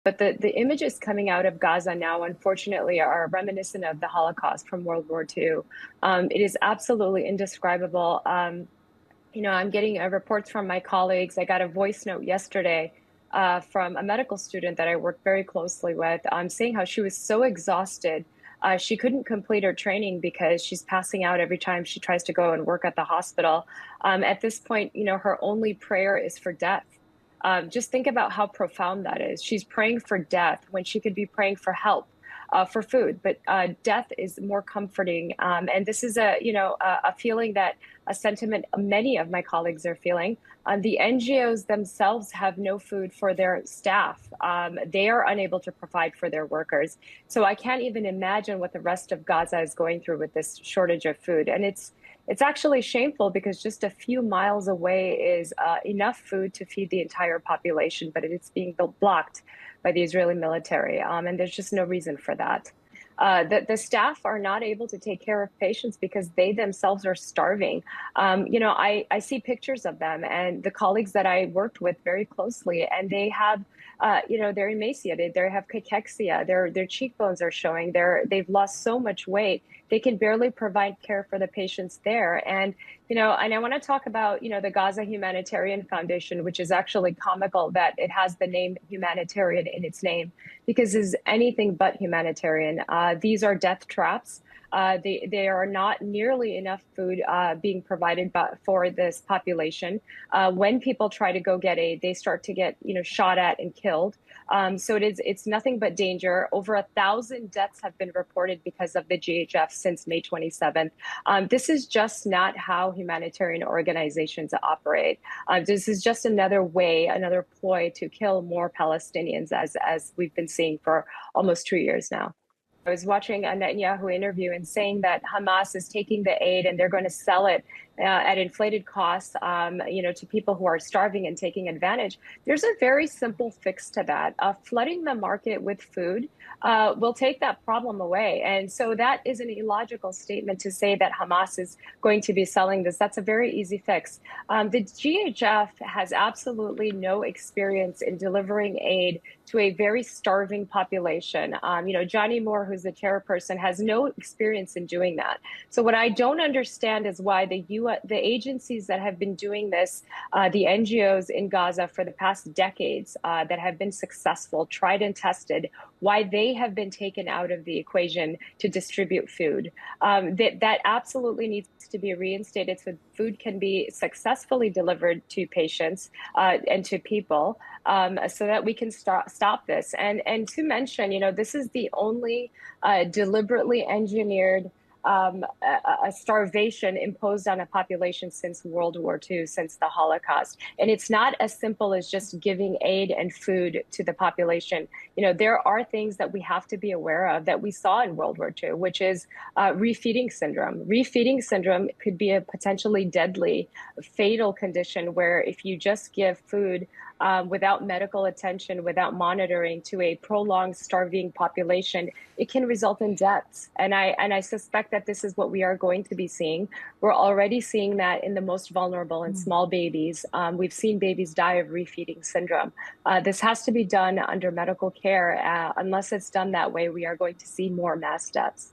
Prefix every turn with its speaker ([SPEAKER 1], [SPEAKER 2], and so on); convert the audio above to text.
[SPEAKER 1] But the images coming out of Gaza now, unfortunately, are reminiscent of the Holocaust from World War II. It is absolutely indescribable. I'm getting reports from my colleagues. I got a voice note yesterday from a medical student that I work very closely with, saying how she was so exhausted. She couldn't complete her training because she's passing out every time she tries to go and work at the hospital. At this point, her only prayer is for death. Just think about how profound that is. She's praying for death when she could be praying for help. For food, but death is more comforting, and this is a feeling that a sentiment many of my colleagues are feeling. The NGOs themselves have no food for their staff. They are unable to provide for their workers. So I can't even imagine what the rest of Gaza is going through with this shortage of food. And it's actually shameful because just a few miles away is enough food to feed the entire population, but it's being blocked by the Israeli military. And there's just no reason for that. The staff are not able to take care of patients because they themselves are starving. I see pictures of them and the colleagues that I worked with very closely, and they have, they're emaciated. They have cachexia. Their cheekbones are showing. They've lost so much weight. They can barely provide care for the patients there. And I want to talk about, the Gaza Humanitarian Foundation, which is actually comical that it has the name humanitarian in its name because it's anything but humanitarian. These are death traps. They are not nearly enough food being provided for this population. When people try to go get aid, they start to get shot at and killed. So it's nothing but danger. Over 1,000 deaths have been reported because of the GHF since May 27th. This is just not how humanitarian organizations operate. This is just another way, another ploy to kill more Palestinians, as we've been seeing for almost 2 years now. I was watching a Netanyahu interview and saying that Hamas is taking the aid and they're going to sell it at inflated costs, to people who are starving and taking advantage. There's a very simple fix to that. Flooding the market with food will take that problem away. And so that is an illogical statement to say that Hamas is going to be selling this. That's a very easy fix. The GHF has absolutely no experience in delivering aid to a very starving population. Johnny Moore, who's the chairperson, has no experience in doing that. So what I don't understand is why the agencies that have been doing this, the NGOs in Gaza for the past decades that have been successful, tried and tested, why they have been taken out of the equation to distribute food. That absolutely needs to be reinstated so food can be successfully delivered to patients and to people so that we can stop this. And to mention, this is the only deliberately engineered a starvation imposed on a population since World War II, since the Holocaust. And it's not as simple as just giving aid and food to the population. There are things that we have to be aware of that we saw in World War II, which is refeeding syndrome. Refeeding syndrome could be a potentially deadly, fatal condition where if you just give food without medical attention, without monitoring to a prolonged starving population, it can result in deaths. And I suspect that this is what we are going to be seeing. We're already seeing that in the most vulnerable and small babies. We've seen babies die of refeeding syndrome. This has to be done under medical care. Unless it's done that way, we are going to see more mass deaths.